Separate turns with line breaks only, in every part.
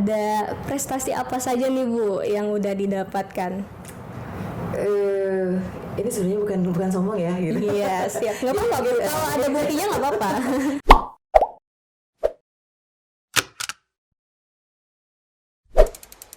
ada prestasi apa saja nih Bu yang udah didapatkan?
Ini sebenarnya bukan sombong ya gitu.
Iya, siap. Nggak apa-apa Bu, kalau ada buktinya nggak apa-apa.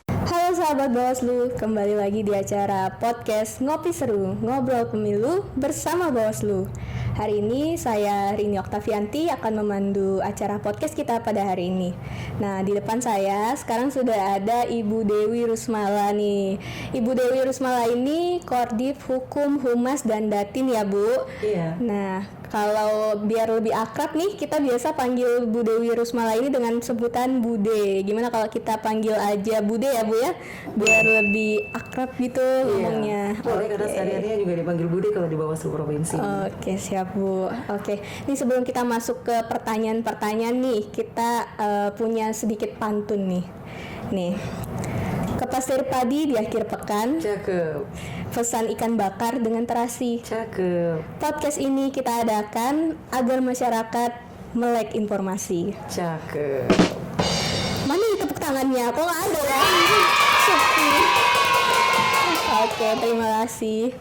Halo sahabat Bawaslu, kembali lagi di acara podcast Ngopi Seru, Ngobrol Pemilu bersama Bawaslu. Hari ini saya Rini Oktavianti akan memandu acara podcast kita pada hari ini. Nah, di depan saya sekarang sudah ada Ibu Dewi Rusmala nih. Ibu Dewi Rusmala ini Koordif Hukum, Humas, dan Datin ya Bu?
Iya.
Nah, kalau biar lebih akrab nih, kita biasa panggil Bu Dewi Rusmala ini dengan sebutan Bude. Gimana kalau kita panggil aja Bude ya Bu ya? Biar lebih akrab gitu ngomongnya.
Boleh, karena sehari-harinya juga dipanggil Bude kalau di Bawaslu Provinsi.
Oke, siap Bu. Oke, ini sebelum kita masuk ke pertanyaan-pertanyaan nih, kita punya sedikit pantun nih. Nih, ke pasir padi di akhir pekan,
Cakep.
pesan ikan bakar dengan terasi.
Cakep.
Podcast ini kita adakan agar masyarakat melek informasi.
Cakep.
Mana nih tepuk tangannya? Kok nggak ada ya? Sepi. Oke, terima kasih.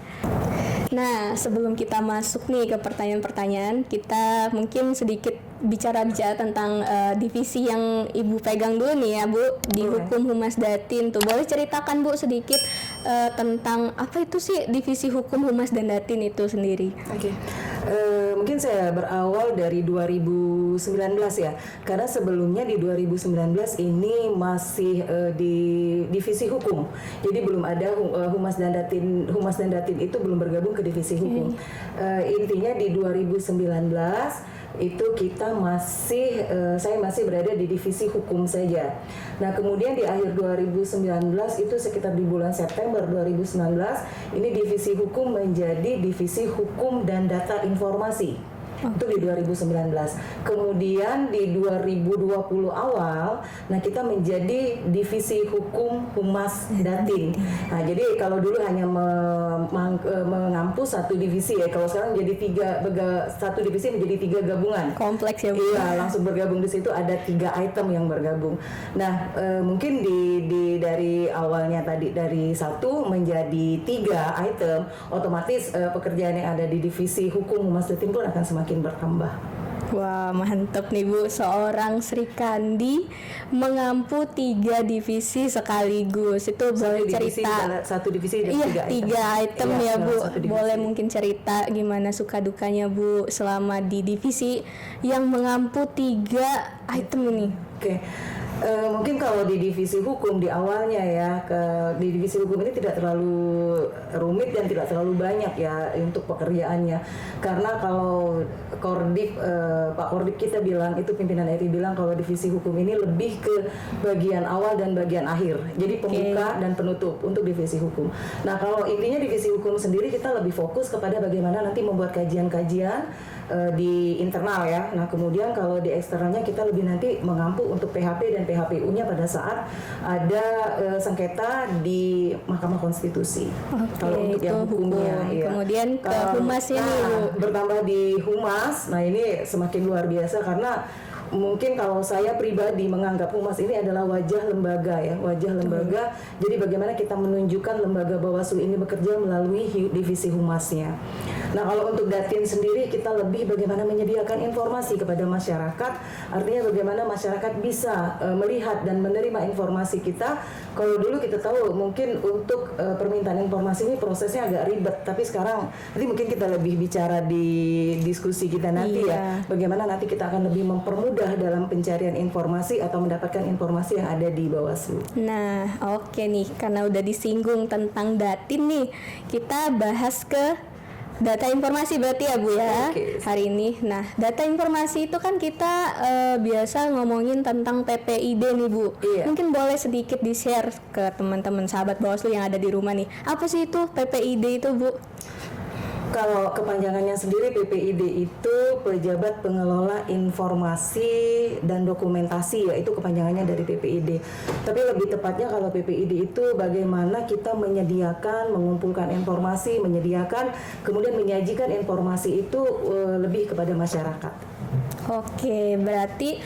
Nah, sebelum kita masuk nih ke pertanyaan-pertanyaan, kita mungkin sedikit bicara-bicara tentang divisi yang Ibu pegang dulu nih ya Bu, di Hukum, Humas, Datin tuh. Boleh ceritakan Bu sedikit tentang apa itu sih divisi Hukum, Humas, dan Datin itu sendiri?
Oke. Mungkin saya berawal dari 2019 ya, karena sebelumnya di 2019 ini masih di divisi hukum, jadi belum ada humas dan datin itu belum bergabung ke divisi hukum. Intinya di 2019 itu kita saya masih berada di divisi hukum saja. Nah, kemudian di akhir 2019 itu sekitar di bulan September 2019 ini divisi hukum menjadi divisi hukum dan data informasi. Itu di 2019. Kemudian di 2020 awal, nah kita menjadi divisi hukum, humas, datin. Nah, jadi kalau dulu hanya mengampu satu divisi ya, kalau sekarang jadi satu divisi menjadi 3 gabungan.
Kompleks ya Bu.
Iya, langsung bergabung di situ ada 3 item yang bergabung. Nah, mungkin dari awalnya tadi dari 1 menjadi 3 item, otomatis pekerjaan yang ada di divisi hukum, humas, datin pun akan semakin bertambah.
Wah, mantep nih Bu, seorang Sri Kandi mengampu 3 divisi sekaligus. Itu boleh cerita?
Satu divisi dan
Iya, 3 item ya Bu. Boleh
divisi.
mungkin cerita gimana suka dukanya Bu selama di divisi yang mengampu 3 item ini?
Oke. Mungkin kalau di divisi hukum di awalnya ya, di divisi hukum ini tidak terlalu rumit dan tidak terlalu banyak ya untuk pekerjaannya, karena kalau Pak Koordip kita bilang, itu pimpinan RI bilang kalau divisi hukum ini lebih ke bagian awal dan bagian akhir, jadi pembuka dan penutup untuk divisi hukum. Nah, kalau intinya divisi hukum sendiri kita lebih fokus kepada bagaimana nanti membuat kajian-kajian di internal ya. Nah, kemudian kalau di eksternalnya kita lebih nanti mengampu untuk PHP dan PHPU-nya pada saat ada sengketa di Mahkamah Konstitusi. Kalau untuk yang hukumnya, ya.
Kemudian ke humasnya nih Bu.
Bertambah di humas, nah ini semakin luar biasa karena mungkin kalau saya pribadi menganggap humas ini adalah wajah lembaga ya, wajah lembaga. Jadi bagaimana kita menunjukkan lembaga Bawaslu ini bekerja melalui divisi humasnya. Nah, kalau untuk Datin sendiri kita lebih bagaimana menyediakan informasi kepada masyarakat, artinya bagaimana masyarakat bisa melihat dan menerima informasi kita. Kalau dulu kita tahu mungkin untuk permintaan informasi ini prosesnya agak ribet, tapi sekarang nanti mungkin kita lebih bicara di diskusi kita nanti ya, bagaimana nanti kita akan lebih mempermudah dalam pencarian informasi atau mendapatkan informasi yang ada di Bawaslu.
Nah, oke nih, karena udah disinggung tentang Datin nih, kita bahas ke data informasi berarti ya Bu ya, hari ini. Nah, data informasi itu kan kita biasa ngomongin tentang PPID nih Bu. Mungkin boleh sedikit di-share ke teman-teman sahabat Bawaslu yang ada di rumah nih. Apa sih itu PPID itu Bu?
Kalau kepanjangannya sendiri PPID itu Pejabat Pengelola Informasi dan Dokumentasi, ya itu kepanjangannya dari PPID. Tapi lebih tepatnya kalau PPID itu bagaimana kita menyediakan, mengumpulkan informasi, menyediakan, kemudian menyajikan informasi itu lebih kepada masyarakat.
Oke, berarti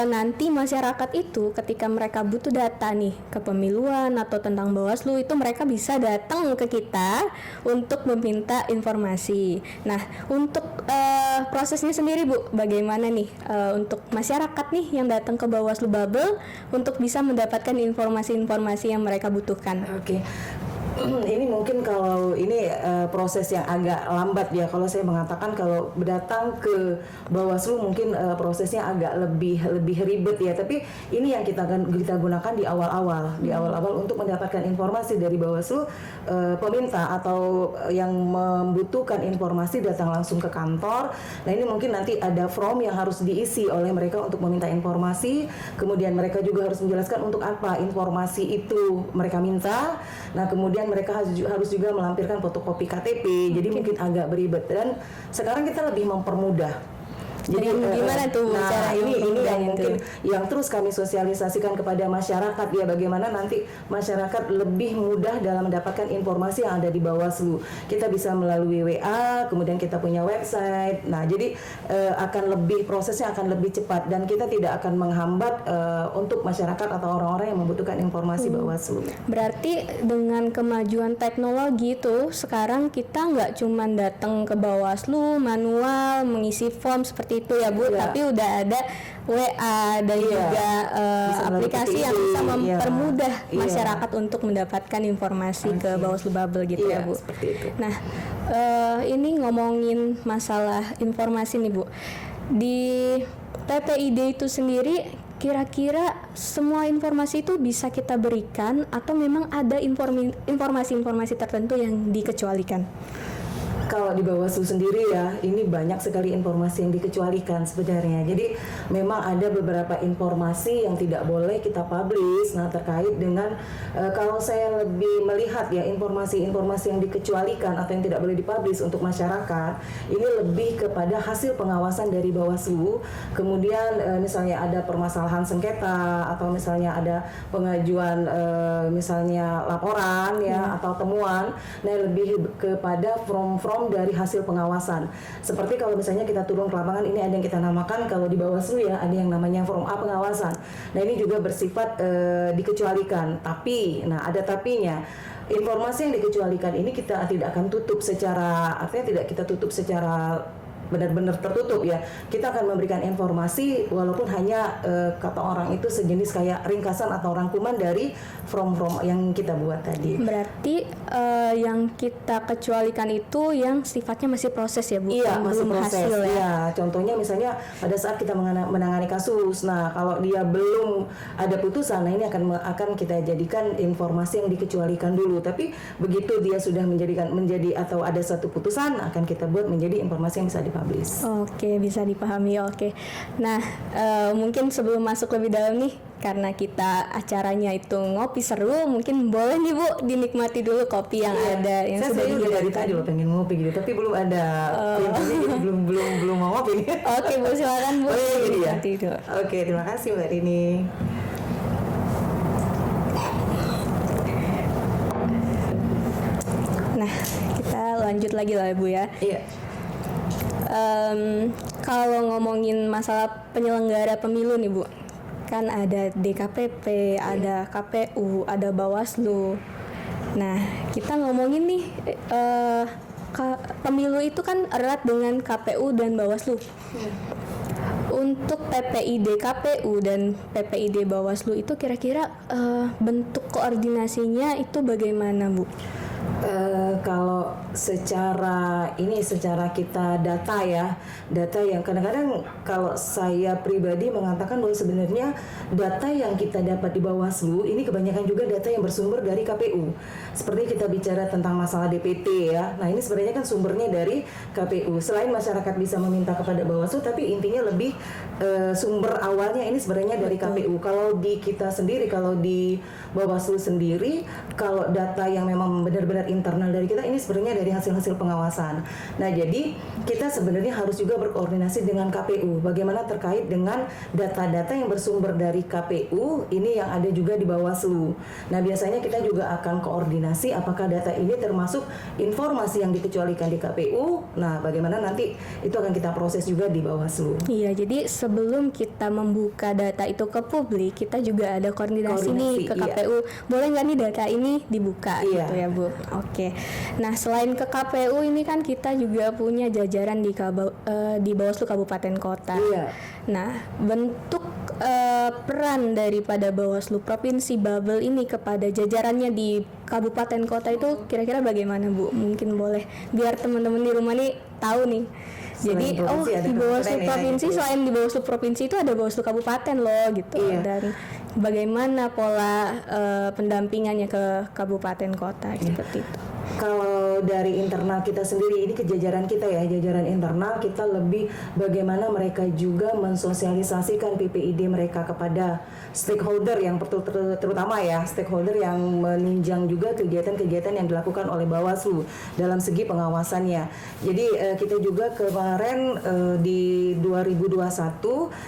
nanti masyarakat itu ketika mereka butuh data nih kepemiluan atau tentang Bawaslu itu mereka bisa datang ke kita untuk meminta informasi. Nah, untuk prosesnya sendiri Bu, bagaimana nih untuk masyarakat nih yang datang ke Bawaslu Bubble untuk bisa mendapatkan informasi-informasi yang mereka butuhkan?
Oke. Ini mungkin kalau ini proses yang agak lambat ya. Kalau saya mengatakan kalau datang ke Bawaslu mungkin prosesnya agak lebih ribet ya. Tapi ini yang kita gunakan di awal-awal untuk mendapatkan informasi dari Bawaslu. Peminta atau yang membutuhkan informasi datang langsung ke kantor. Nah ini mungkin nanti ada form yang harus diisi oleh mereka untuk meminta informasi. Kemudian mereka juga harus menjelaskan untuk apa informasi itu mereka minta. Nah kemudian mereka harus juga melampirkan fotokopi KTP. Jadi mungkin agak beribet dan sekarang kita lebih mempermudah. Jadi
gimana tuh cara
ini yang
itu?
mungkin yang terus kami sosialisasikan kepada masyarakat ya, bagaimana nanti masyarakat lebih mudah dalam mendapatkan informasi yang ada di Bawaslu. Kita bisa melalui WA, kemudian kita punya website. Nah, jadi prosesnya akan lebih cepat dan kita tidak akan menghambat untuk masyarakat atau orang-orang yang membutuhkan informasi Bawaslu.
Berarti dengan kemajuan teknologi itu sekarang kita nggak cuma datang ke Bawaslu manual mengisi form seperti itu ya Bu, tapi udah ada WA dan juga aplikasi yang bisa mempermudah masyarakat untuk mendapatkan informasi ke Bawaslu Bubble gitu ya Bu.
Seperti itu.
Nah, ini ngomongin masalah informasi nih Bu. Di PPID itu sendiri kira-kira semua informasi itu bisa kita berikan atau memang ada informasi-informasi tertentu yang dikecualikan?
Kalau di Bawaslu sendiri ya, ini banyak sekali informasi yang dikecualikan sebenarnya. Jadi memang ada beberapa informasi yang tidak boleh kita publish. Nah terkait dengan kalau saya lebih melihat ya informasi-informasi yang dikecualikan atau yang tidak boleh dipublish untuk masyarakat, ini lebih kepada hasil pengawasan dari Bawaslu. Kemudian misalnya ada permasalahan sengketa atau misalnya ada pengajuan misalnya laporan ya atau temuan. Nah lebih kepada from dari hasil pengawasan. Seperti kalau misalnya kita turun ke lapangan, ini ada yang kita namakan kalau di Bawaslu ya, ada yang namanya form A pengawasan. Nah ini juga bersifat dikecualikan. Tapi, nah ada tapinya. Informasi yang dikecualikan ini kita tidak akan tutup secara, artinya tidak kita tutup secara benar-benar tertutup ya. Kita akan memberikan informasi walaupun hanya kata orang itu sejenis kayak ringkasan atau rangkuman dari from yang kita buat tadi.
Berarti yang kita kecualikan itu yang sifatnya masih proses ya Bu?
Iya, masih
belum
proses.
hasil ya?
Iya, contohnya misalnya pada saat kita menangani kasus. Nah, kalau dia belum ada putusan, nah ini akan kita jadikan informasi yang dikecualikan dulu. Tapi begitu dia sudah menjadi atau ada satu putusan, akan kita buat menjadi informasi yang bisa dipublish.
Oke, bisa dipahami. Oke. Nah, mungkin sebelum masuk lebih dalam nih, karena kita acaranya itu ngopi seru, mungkin boleh nih Bu dinikmati dulu kopi yang ada yang
saya
sudah
juga dari tadi loh pengen ngopi gitu, tapi belum ada jadi belum mau ngopi.
Oke Bu, silakan Bu.
Jadi ya.
Dulu.
Oke, terima kasih Mbak Rini.
Nah, kita lanjut lagi lah Bu ya.
Iya.
Kalau ngomongin masalah penyelenggara pemilu nih Bu, kan ada DKPP, ada KPU, ada Bawaslu. Nah, kita ngomongin nih pemilu itu kan erat dengan KPU dan Bawaslu. Untuk PPID KPU dan PPID Bawaslu itu kira-kira bentuk koordinasinya itu bagaimana Bu?
Kalau secara kita data yang kadang-kadang kalau saya pribadi mengatakan bahwa sebenarnya data yang kita dapat di Bawaslu ini kebanyakan juga data yang bersumber dari KPU. Seperti kita bicara tentang masalah DPT ya. Nah ini sebenarnya kan sumbernya dari KPU. Selain masyarakat bisa meminta kepada Bawaslu, tapi intinya lebih sumber awalnya ini sebenarnya dari KPU. Kalau di kita sendiri, kalau di Bawaslu sendiri, kalau data yang memang benar-benar sekedar internal dari kita, ini sebenarnya dari hasil-hasil pengawasan. Nah, jadi kita sebenarnya harus juga berkoordinasi dengan KPU. Bagaimana terkait dengan data-data yang bersumber dari KPU ini yang ada juga di Bawaslu. Nah, biasanya kita juga akan koordinasi apakah data ini termasuk informasi yang dikecualikan di KPU. Nah, bagaimana nanti itu akan kita proses juga di Bawaslu.
Iya, jadi sebelum kita membuka data itu ke publik, kita juga ada koordinasi nih ke KPU. Boleh nggak nih data ini dibuka gitu ya, Bu? Oke. Nah, selain ke KPU ini kan kita juga punya jajaran di Bawaslu Kabupaten Kota.
Iya.
Nah, bentuk peran daripada Bawaslu Provinsi Babel ini kepada jajarannya di Kabupaten Kota itu kira-kira bagaimana, Bu? Mungkin boleh biar teman-teman di rumah nih tahu nih. Jadi di Bawaslu Provinsi selain di Bawaslu Provinsi itu ada Bawaslu Kabupaten loh gitu.
Iya.
Dan bagaimana pola pendampingannya ke kabupaten kota seperti itu.
Kalau dari internal kita sendiri, ini kejajaran kita ya, jajaran internal kita lebih bagaimana mereka juga mensosialisasikan PPID mereka kepada stakeholder yang terutama ya, stakeholder yang menunjang juga kegiatan-kegiatan yang dilakukan oleh Bawaslu dalam segi pengawasannya. Jadi kita juga kemarin di 2021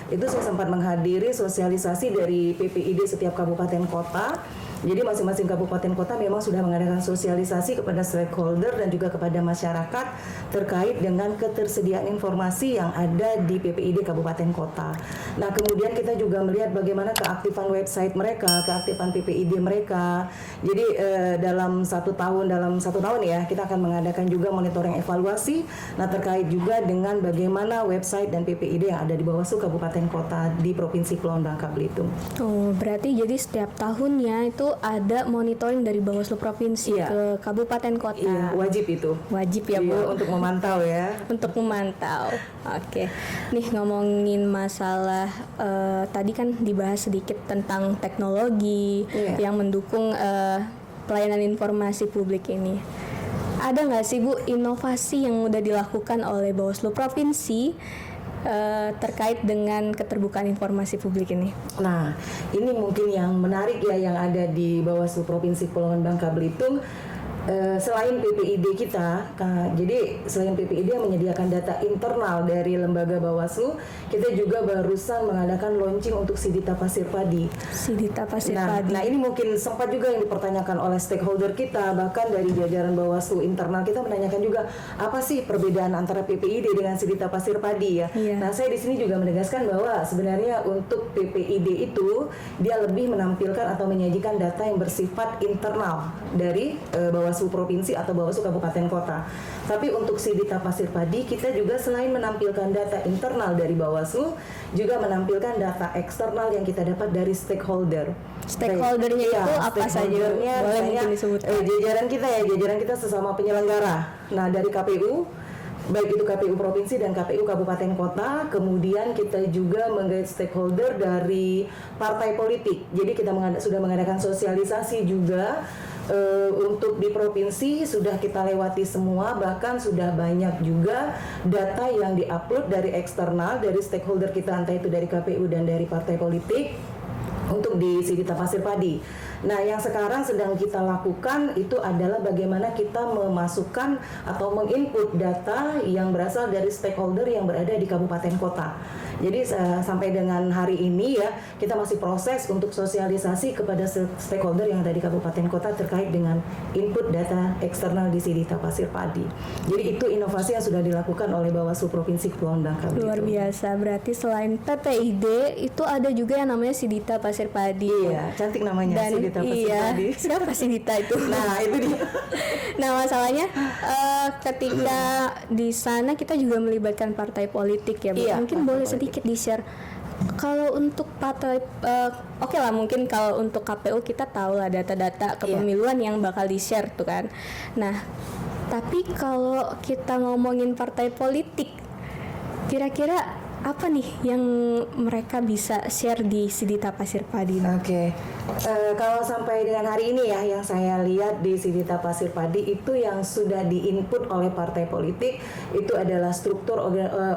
itu saya sempat menghadiri sosialisasi dari PPID setiap kabupaten kota. Jadi masing-masing kabupaten kota memang sudah mengadakan sosialisasi kepada stakeholder dan juga kepada masyarakat terkait dengan ketersediaan informasi yang ada di PPID kabupaten kota. Nah, kemudian kita juga melihat bagaimana keaktifan website mereka, keaktifan PPID mereka. Jadi dalam satu tahun ya kita akan mengadakan juga monitoring evaluasi. Nah, terkait juga dengan bagaimana website dan PPID yang ada di Bawaslu kabupaten kota di Provinsi Kepulauan Bangka Belitung.
Oh, berarti jadi setiap tahunnya itu ada monitoring dari Bawaslu Provinsi ke kabupaten kota.
Iya, wajib itu.
Wajib ya, Bu.
Iya, untuk memantau ya.
Untuk memantau. Oke. Nih ngomongin masalah tadi kan dibahas sedikit tentang teknologi yang mendukung pelayanan informasi publik ini. Ada nggak sih, Bu, inovasi yang udah dilakukan oleh Bawaslu Provinsi terkait dengan keterbukaan informasi publik ini?
Nah, ini mungkin yang menarik ya yang ada di Bawaslu Provinsi Kepulauan Bangka Belitung. Selain PPID kita, jadi selain PPID yang menyediakan data internal dari lembaga Bawaslu, kita juga barusan mengadakan launching untuk Sidita Pasir Padi.
Sidita Pasir Padi.
Nah, ini mungkin sempat juga yang dipertanyakan oleh stakeholder kita, bahkan dari jajaran Bawaslu internal kita menanyakan juga apa sih perbedaan antara PPID dengan Sidita Pasir Padi ya.
Iya.
Nah, saya di sini juga menegaskan bahwa sebenarnya untuk PPID itu dia lebih menampilkan atau menyajikan data yang bersifat internal dari Bawaslu Provinsi atau Bawaslu Kabupaten Kota. Tapi untuk Sidita Pasir Padi kita juga selain menampilkan data internal dari Bawaslu, juga menampilkan data eksternal yang kita dapat dari stakeholder.
Stakeholdernya itu apa saja? Boleh mungkin disebutkan.
Jajaran kita sesama penyelenggara. Nah, dari KPU, baik itu KPU Provinsi dan KPU Kabupaten Kota, kemudian kita juga menggait stakeholder dari partai politik. Jadi kita sudah mengadakan sosialisasi juga untuk di provinsi sudah kita lewati semua, bahkan sudah banyak juga data yang diupload dari eksternal, dari stakeholder kita, entah itu dari KPU dan dari partai politik untuk di Sidita Pasir Padi. Nah, yang sekarang sedang kita lakukan itu adalah bagaimana kita memasukkan atau menginput data yang berasal dari stakeholder yang berada di kabupaten kota. Jadi sampai dengan hari ini ya kita masih proses untuk sosialisasi kepada stakeholder yang ada di kabupaten kota terkait dengan input data eksternal di Sidita Pasir Padi. Jadi itu inovasi yang sudah dilakukan oleh Bawaslu Provinsi Kepulauan Bangka Belitung.
Luar biasa. Berarti selain PPID itu ada juga yang namanya Sidita Pasir Padi.
Iya, cantik namanya.
Dan
Sidita Pasir Padi.
Siapa Sidita itu?
Nah, itu dia.
Nah, masalahnya ketika di sana kita juga melibatkan partai politik ya, Bu.
Iya,
mungkin boleh sedikit di-share. Kalau untuk partai, oke lah, mungkin kalau untuk KPU kita tahu lah data-data kepemiluan yang bakal di-share tuh kan. Nah, tapi kalau kita ngomongin partai politik, kira-kira apa nih yang mereka bisa share di Sidita Pasir Padi?
Oke. Kalau sampai dengan hari ini ya, yang saya lihat di Sidita Pasir Padi itu yang sudah diinput oleh partai politik itu adalah struktur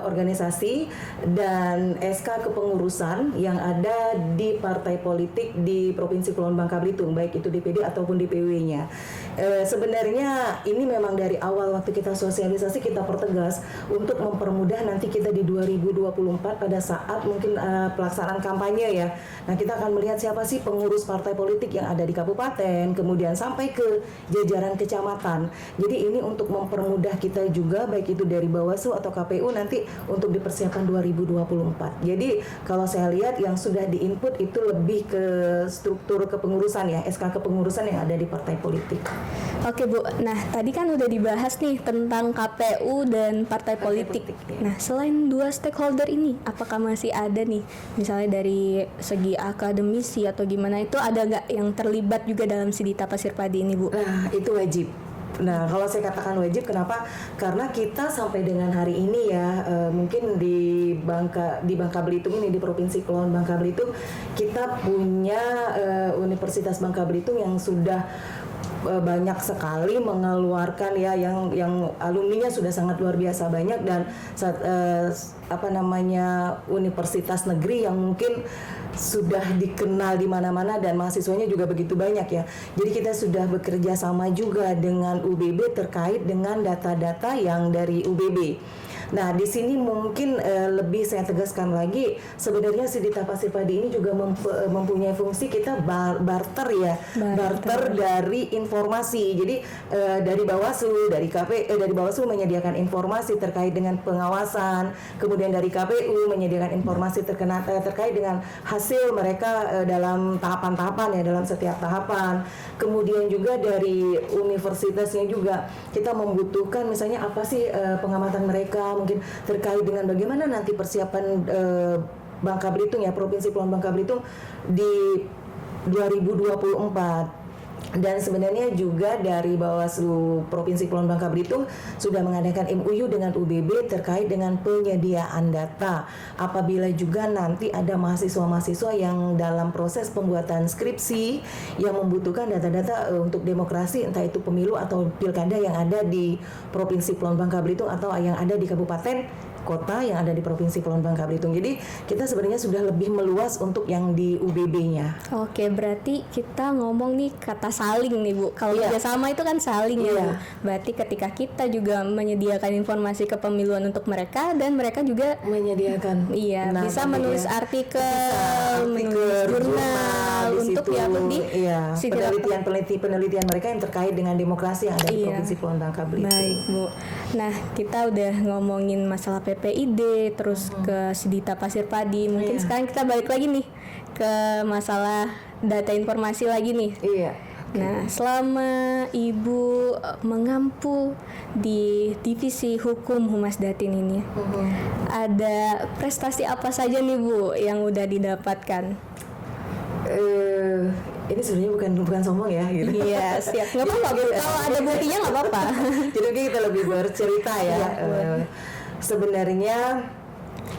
organisasi dan SK kepengurusan yang ada di partai politik di Provinsi Kepulauan Bangka Belitung, baik itu DPD ataupun DPW-nya. Sebenarnya ini memang dari awal waktu kita sosialisasi kita pertegas untuk mempermudah nanti kita di 2024 pada saat mungkin pelaksanaan kampanye ya. Nah, kita akan melihat siapa sih pengurus partai politik yang ada di kabupaten, kemudian sampai ke jajaran kecamatan. Jadi ini untuk mempermudah kita juga baik itu dari Bawaslu atau KPU nanti untuk dipersiapkan 2024. Jadi kalau saya lihat yang sudah diinput itu lebih ke struktur kepengurusan ya, SK kepengurusan yang ada di partai politik.
Oke Bu, nah tadi kan udah dibahas nih tentang KPU dan partai politik.
Ya.
Nah selain dua stakeholder ini, apakah masih ada nih, misalnya dari segi akademisi atau gimana itu ada nggak yang terlibat juga dalam Sidita Pasir Padi ini Bu?
Nah itu wajib. Nah, kalau saya katakan wajib, kenapa? Karena kita sampai dengan hari ini ya, mungkin di Bangka Belitung ini, di Provinsi Kepulauan Bangka Belitung, kita punya Universitas Bangka Belitung yang sudah banyak sekali mengeluarkan ya yang alumninya sudah sangat luar biasa banyak dan universitas negeri yang mungkin sudah dikenal di mana-mana dan mahasiswanya juga begitu banyak ya. Jadi kita sudah bekerja sama juga dengan UBB terkait dengan data-data yang dari UBB. Nah, di sini mungkin lebih saya tegaskan lagi, sebenarnya Sidita Pasir Padi ini juga mempunyai fungsi kita barter ya, barter dari informasi. Jadi dari Bawaslu, dari Bawaslu menyediakan informasi terkait dengan pengawasan, kemudian dari KPU menyediakan informasi terkait dengan hasil mereka dalam tahapan-tahapan ya, dalam setiap tahapan. Kemudian juga dari universitasnya juga kita membutuhkan misalnya apa sih pengamatan mereka mungkin terkait dengan bagaimana nanti persiapan Bangka Belitung ya, Provinsi Kepulauan Bangka Belitung di 2024. Dan sebenarnya juga dari Bawaslu Provinsi Kepulauan Bangka Belitung sudah mengadakan MOU dengan UBB terkait dengan penyediaan data. Apabila juga nanti ada mahasiswa-mahasiswa yang dalam proses pembuatan skripsi yang membutuhkan data-data untuk demokrasi, entah itu pemilu atau pilkada yang ada di Provinsi Kepulauan Bangka Belitung atau yang ada di kabupaten kota yang ada di Provinsi Kepulauan Bangka Belitung. Jadi kita sebenarnya sudah lebih meluas untuk yang di UBB-nya.
Oke, berarti kita ngomong nih kata saling nih Bu. Kalau kerjasama itu kan saling ya Bu. Berarti ketika kita juga menyediakan informasi kepemiluan untuk mereka dan mereka juga
menyediakan
bisa menulis artikel, menulis jurnal untuk ya Bu di penelitian
mereka yang terkait dengan demokrasi yang ada di Provinsi Kepulauan Bangka Belitung.
Baik Bu. Nah, kita udah ngomongin masalah PPID, terus ke Sidita Pasir Padi. Mungkin sekarang kita balik lagi nih ke masalah data informasi lagi nih. Nah, selama Ibu mengampu di Divisi Hukum Humas Datin ini, ada prestasi apa saja nih Bu yang udah didapatkan?
Ini sebenarnya bukan sombong ya gitu.
Iya, siap. Nggak apa-apa Bu. Kalau ada buktinya nggak apa-apa.
Jadi kita lebih bercerita ya. Sebenarnya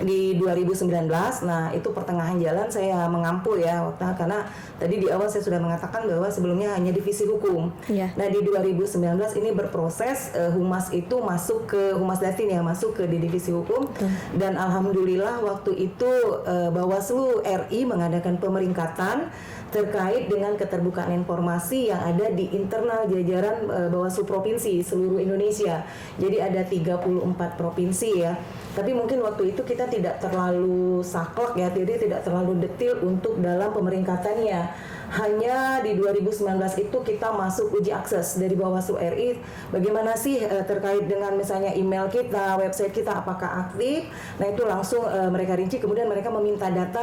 di 2019, nah itu pertengahan jalan saya mengampu ya, karena tadi di awal saya sudah mengatakan bahwa sebelumnya hanya divisi hukum. Nah di 2019 ini berproses, humas itu masuk ke Humas Datin ya, masuk ke di divisi hukum. Dan alhamdulillah waktu itu Bawaslu RI mengadakan pemeringkatan terkait dengan keterbukaan informasi yang ada di internal jajaran Bawaslu Provinsi seluruh Indonesia. Jadi ada 34 provinsi ya. Tapi mungkin waktu itu kita tidak terlalu saklek ya, jadi tidak terlalu detail untuk dalam pemeringkatannya. Hanya di 2019 itu kita masuk uji akses dari Bawaslu RI, bagaimana sih terkait dengan misalnya email kita, website kita apakah aktif. Nah itu langsung mereka rinci, kemudian mereka meminta data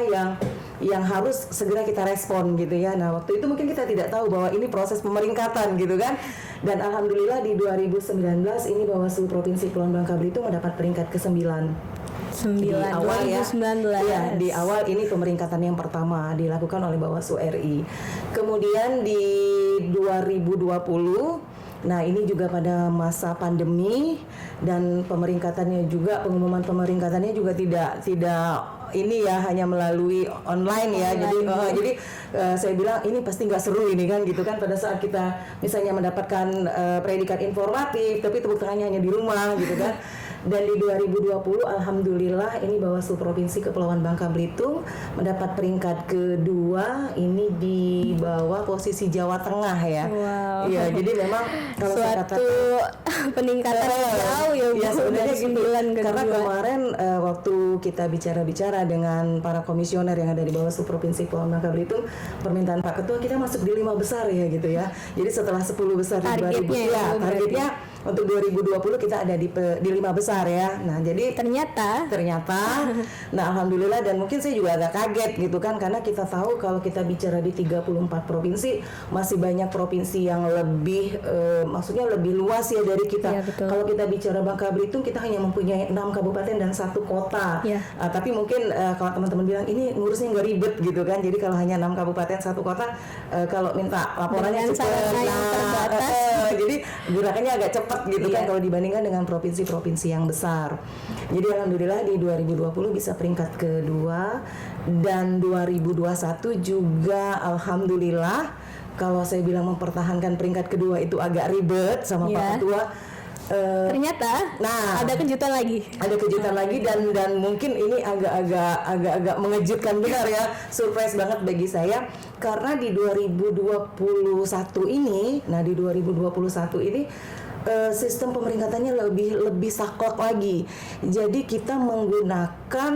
yang harus segera kita respon gitu ya. Nah waktu itu mungkin kita tidak tahu bahwa ini proses pemeringkatan gitu kan. Dan alhamdulillah di 2019 ini Bawaslu Provinsi Kepulauan Bangka Belitung mendapat peringkat ke-9. Di awal 2019. Ya, di awal ini pemeringkatan yang pertama dilakukan oleh Bawaslu RI. Kemudian di 2020, nah ini juga pada masa pandemi dan pemeringkatannya juga, pengumuman pemeringkatannya juga tidak ini ya hanya melalui online ya. Jadi saya bilang ini pasti nggak seru ini kan gitu kan, pada saat kita misalnya mendapatkan predikat informatif tapi tepuk tangannya hanya di rumah gitu kan. Dan di 2020 alhamdulillah ini Bawaslu Provinsi Kepulauan Bangka Belitung mendapat peringkat kedua, ini di bawah posisi Jawa Tengah ya.
Wow.
Iya, jadi memang kalau saya katakan
peningkatan jauh ya Bu,
ya sebenarnya
dari
gitu.
9 ke
Karena
2.
kemarin waktu kita bicara dengan para komisioner yang ada di Bawaslu Provinsi Kepulauan Bangka Belitung, permintaan Pak Ketua kita masuk di 5 besar ya gitu ya. Jadi setelah 10 besar di 2000 ya, targetnya untuk 2020 kita ada di 5 besar ya. Nah, jadi ternyata nah alhamdulillah, dan mungkin saya juga agak kaget gitu kan, karena kita tahu kalau kita bicara di 34 provinsi masih banyak provinsi yang lebih maksudnya lebih luas ya dari kita.
Ya,
kalau kita bicara Bangka Belitung kita hanya mempunyai 6 kabupaten dan 1 kota.
Ya.
Tapi mungkin kalau teman-teman bilang ini ngurusnya nggak ribet gitu kan. Jadi kalau hanya 6 kabupaten 1 kota, kalau minta laporannya
Dengan
cepat.
sarana yang terbatas.
Jadi gerakannya agak cepat gitu kan
Iya.
kalau dibandingkan dengan provinsi-provinsi yang besar. Jadi alhamdulillah di 2020 bisa peringkat kedua, dan 2021 juga alhamdulillah. Kalau saya bilang mempertahankan peringkat kedua itu agak ribet sama
Iya.
Pak Ketua.
Ternyata ada kejutan lagi.
Ada kejutan lagi, dan mungkin ini agak mengejutkan benar ya, surprise banget bagi saya, karena di 2021 ini, sistem pemeringkatannya lebih saklek lagi. Jadi kita menggunakan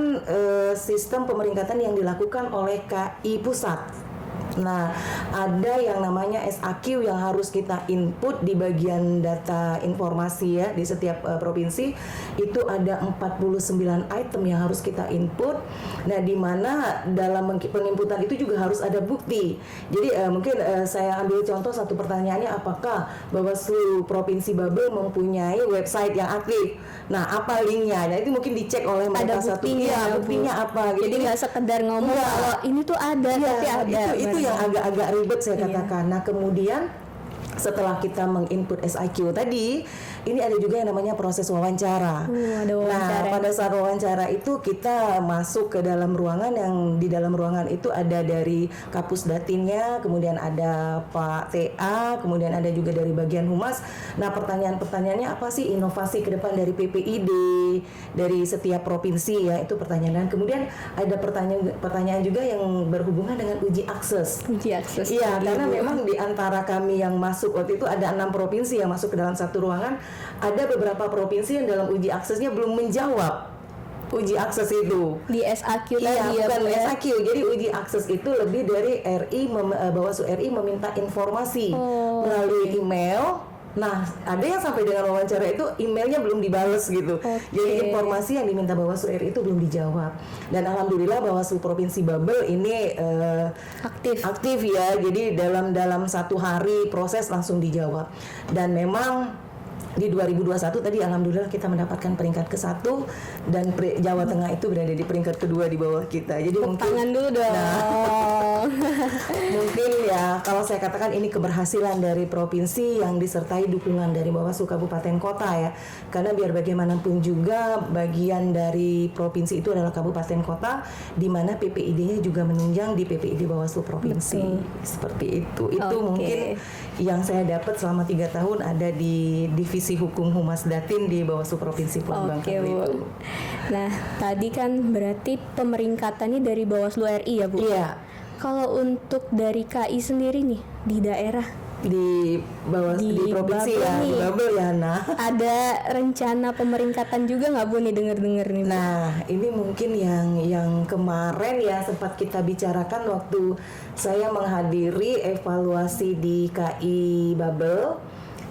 sistem pemeringkatan yang dilakukan oleh KI Pusat. Nah, ada yang namanya SAQ yang harus kita input di bagian data informasi ya di setiap provinsi. Itu ada 49 item yang harus kita input. Nah, di mana dalam penginputan itu juga harus ada bukti. Jadi mungkin saya ambil contoh satu pertanyaannya, apakah Bawaslu Provinsi Babel mempunyai website yang aktif? Nah, apa linknya? Nah, itu mungkin dicek oleh mereka
Ada
satu.
buktinya,
Iya,
Bu.
buktinya apa?
Jadi nggak sekedar ngomong kalau ini tuh ada, tapi ada.
Itu yang agak ribet saya katakan. Nah, kemudian setelah kita menginput SIQ tadi, ini ada juga yang namanya proses wawancara.
Ada wawancara.
Nah, pada saat wawancara itu kita masuk ke dalam ruangan, yang di dalam ruangan itu ada dari Kapus Datinnya, kemudian ada Pak TA, kemudian ada juga dari bagian Humas. Nah, pertanyaan-pertanyaannya apa sih inovasi ke depan dari PPID, dari setiap provinsi ya, itu pertanyaan. Kemudian ada pertanyaan juga yang berhubungan dengan uji akses.
Uji akses.
Iya, karena memang di antara kami yang masuk waktu itu ada 6 provinsi yang masuk ke dalam satu ruangan. Ada beberapa provinsi yang dalam uji aksesnya belum menjawab uji akses itu.
Di SAQ
Iya,
tadi
bukan
ya.
SAQ. Jadi uji akses itu lebih dari Bawaslu RI meminta informasi melalui email. Nah, ada yang sampai dengan wawancara itu emailnya belum dibales gitu. Jadi informasi yang diminta Bawaslu RI itu belum dijawab. Dan alhamdulillah Bawaslu Provinsi Babel ini aktif ya. Jadi dalam 1 hari proses langsung dijawab. Dan memang di 2021 tadi alhamdulillah kita mendapatkan peringkat ke-1, dan Jawa Tengah itu berada di peringkat kedua di bawah kita. Jadi mungkin
tangan dulu dong.
mungkin ya kalau saya katakan ini keberhasilan dari provinsi yang disertai dukungan dari Bawaslu Kabupaten Kota ya. Karena biar bagaimanapun juga bagian dari provinsi itu adalah kabupaten kota, di mana PPID-nya juga menunjang di PPID Bawaslu Provinsi. Seperti itu. Itu mungkin yang saya dapat selama 3 tahun ada di Divisi Hukum Humas Datin di Bawaslu Provinsi Kepulauan Bangka Belitung.
Nah, tadi kan berarti pemeringkatannya dari Bawaslu RI ya, Bu?
Iya.
Kalau untuk dari KI sendiri nih di daerah,
di provinsi
Babel
ya,
nih.
di Babel ya. Nah,
ada rencana pemeringkatan juga nggak Bu nih, denger nih Bu?
Nah, ini mungkin yang kemarin ya sempat kita bicarakan waktu saya menghadiri evaluasi di KI Babel.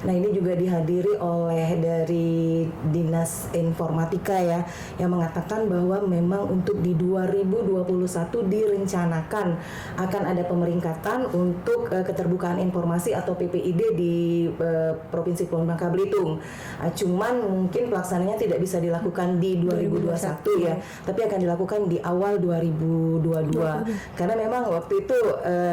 Nah, ini juga dihadiri oleh dari Dinas Informatika ya, yang mengatakan bahwa memang untuk di 2021 direncanakan akan ada pemeringkatan untuk keterbukaan informasi atau PPID di Provinsi Kepulauan Bangka Belitung. Cuman mungkin pelaksananya tidak bisa dilakukan di 2021 ya, tapi akan dilakukan di awal 2022. Karena memang waktu itu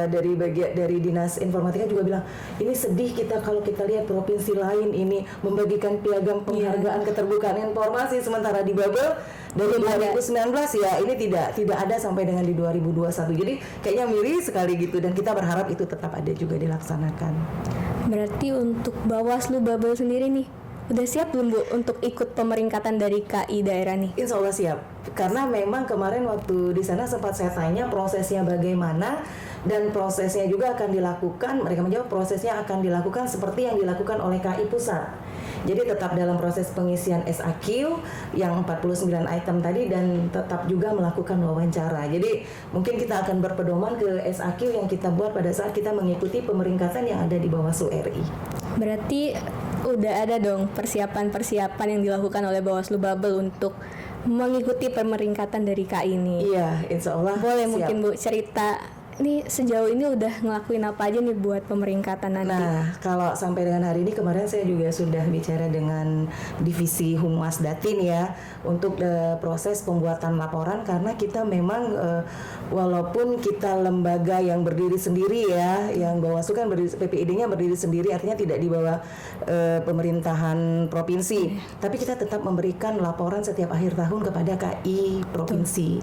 dari Dinas Informatika juga bilang, ini sedih kita kalau kita lihat provinsi lain ini membagikan piagam penghargaan keterbukaan informasi, sementara di Babel dari 2019 ya ini tidak ada sampai dengan di 2021. Jadi kayaknya miris sekali gitu, dan kita berharap itu tetap ada juga dilaksanakan.
Berarti untuk Bawaslu Babel sendiri nih, udah siap belum Bu untuk ikut pemeringkatan dari KI daerah nih?
Insya Allah siap, karena memang kemarin waktu di sana sempat saya tanya prosesnya bagaimana, dan prosesnya juga akan dilakukan, mereka menjawab prosesnya akan dilakukan seperti yang dilakukan oleh KI Pusat. Jadi tetap dalam proses pengisian SAQ yang 49 item tadi, dan tetap juga melakukan wawancara. Jadi mungkin kita akan berpedoman ke SAQ yang kita buat pada saat kita mengikuti pemeringkatan yang ada di Bawaslu RI.
Berarti udah ada dong persiapan-persiapan yang dilakukan oleh Bawaslu Babel untuk mengikuti pemeringkatan dari KI ini.
Iya, insya Allah.
Boleh
siap.
mungkin Bu cerita nih sejauh ini udah ngelakuin apa aja nih buat pemeringkatan nanti?
Nah, kalau sampai dengan hari ini, kemarin saya juga sudah bicara dengan Divisi Humas Datin ya untuk proses pembuatan laporan, karena kita memang walaupun kita lembaga yang berdiri sendiri ya, yang Bawaslu kan PPID-nya berdiri sendiri, artinya tidak di bawah pemerintahan provinsi, tapi kita tetap memberikan laporan setiap akhir tahun kepada KI provinsi.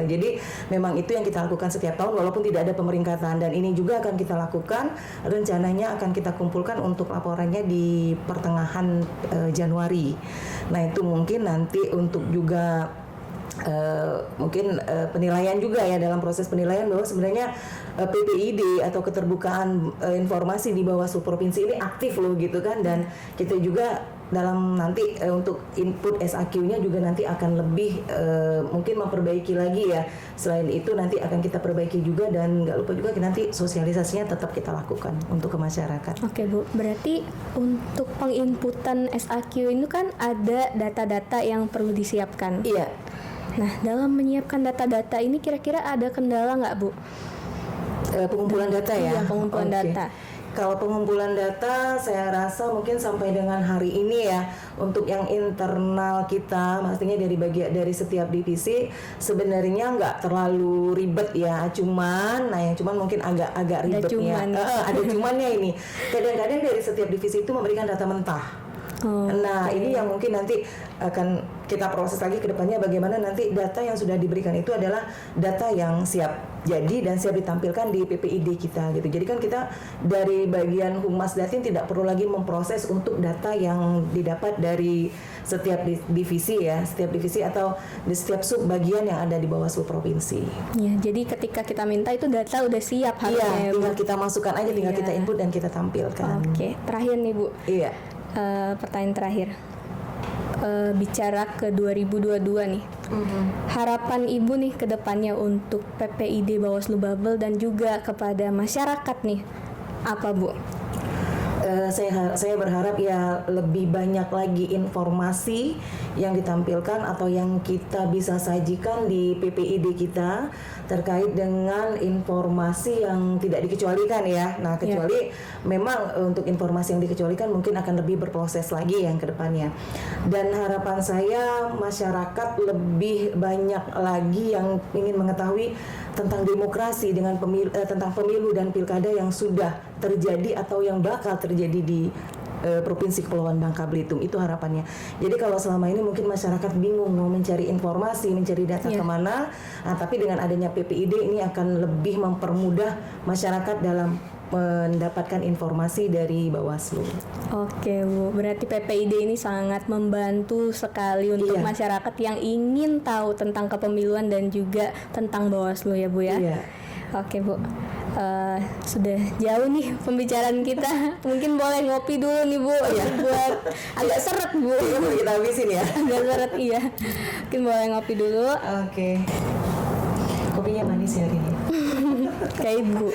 Jadi memang itu yang kita lakukan setiap tahun walaupun tidak ada pemeringkatan, dan ini juga akan kita lakukan, rencananya akan kita kumpulkan untuk laporannya di pertengahan Januari. Nah itu mungkin nanti untuk juga mungkin penilaian juga ya, dalam proses penilaian bahwa sebenarnya PPID atau keterbukaan informasi di Bawaslu provinsi ini aktif loh gitu kan, dan kita juga dalam nanti untuk input SAQ-nya juga nanti akan lebih mungkin memperbaiki lagi ya. Selain itu nanti akan kita perbaiki juga, dan nggak lupa juga nanti sosialisasinya tetap kita lakukan untuk ke masyarakat.
Oke Bu, berarti untuk penginputan SAQ ini kan ada data-data yang perlu disiapkan.
Iya.
Nah, dalam menyiapkan data-data ini kira-kira ada kendala nggak Bu?
Pengumpulan data ya?
Iya, pengumpulan data.
Kalau pengumpulan data, saya rasa mungkin sampai dengan hari ini ya, untuk yang internal kita, maksudnya dari setiap divisi, sebenarnya nggak terlalu ribet ya. Cuman mungkin agak ribetnya. Ada cumannya ini. Kadang-kadang dari setiap divisi itu memberikan data mentah. Ini yang mungkin nanti akan kita proses lagi ke depannya, bagaimana nanti data yang sudah diberikan itu adalah data yang siap jadi dan siap ditampilkan di PPID kita gitu. Jadi kan kita dari bagian Humas Datin tidak perlu lagi memproses untuk data yang didapat dari setiap divisi ya, setiap divisi atau di setiap sub bagian yang ada di Bawaslu provinsi.
Ya, jadi ketika kita minta itu data udah siap harusnya.
Iya, tinggal kita masukkan aja, tinggal kita input dan kita tampilkan.
Oke, terakhir nih Bu.
Iya.
Pertanyaan terakhir, bicara ke 2022 nih, harapan Ibu nih ke depannya untuk PPID Bawaslu Babel dan juga kepada masyarakat nih, apa Bu?
Saya berharap ya lebih banyak lagi informasi yang ditampilkan atau yang kita bisa sajikan di PPID kita terkait dengan informasi yang tidak dikecualikan ya. Nah, kecuali memang untuk informasi yang dikecualikan mungkin akan lebih berproses lagi yang kedepannya. Dan harapan saya masyarakat lebih banyak lagi yang ingin mengetahui tentang demokrasi dengan tentang pemilu dan pilkada yang sudah terjadi atau yang bakal terjadi di Provinsi Kepulauan Bangka Belitung. Itu harapannya. Jadi kalau selama ini mungkin masyarakat bingung mau mencari informasi, mencari data kemana, tapi dengan adanya PPID ini akan lebih mempermudah masyarakat dalam mendapatkan informasi dari Bawaslu.
Oke Bu, berarti PPID ini sangat membantu sekali untuk masyarakat yang ingin tahu tentang kepemiluan dan juga tentang Bawaslu ya Bu ya.
Iya.
Oke Bu, sudah jauh nih pembicaraan kita. Mungkin boleh ngopi dulu nih Bu, buat agak seret Bu.
Boleh kita habisin ya.
Agak seret iya. Mungkin boleh ngopi dulu.
Oke. Kopinya manis ya hari ini.
Kayak Ibu.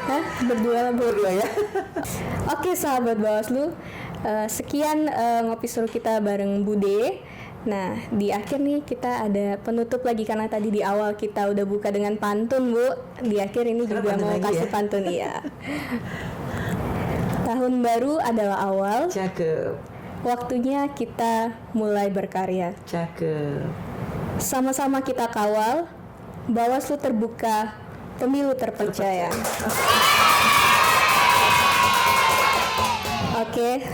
Hah? Berdua lah Bu.
Berdua ya.
Oke sahabat Bawaslu, sekian ngopi seru kita bareng Bude. Nah, di akhir nih kita ada penutup lagi karena tadi di awal kita udah buka dengan pantun, Bu. Di akhir ini juga mau kasih pantun iya. Tahun baru adalah awal.
Cakep.
Waktunya kita mulai berkarya.
Cakep.
Sama-sama kita kawal. Bawaslu terbuka, pemilu terpercaya.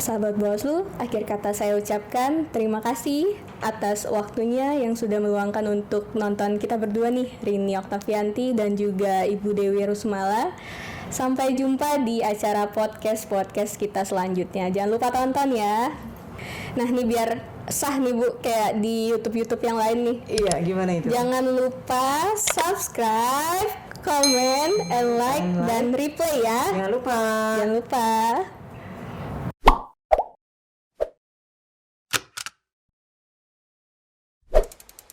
Sahabat Bawaslu, akhir kata saya ucapkan terima kasih atas waktunya yang sudah meluangkan untuk nonton kita berdua nih, Rini Oktavianti dan juga Ibu Dewi Rusmala. Sampai jumpa di acara podcast kita selanjutnya. Jangan lupa tonton ya. Nah nih biar sah nih Bu, kayak di YouTube yang lain nih.
Iya, gimana itu?
Jangan lupa subscribe, comment, and like, dan replay ya.
Jangan lupa.
Jangan lupa.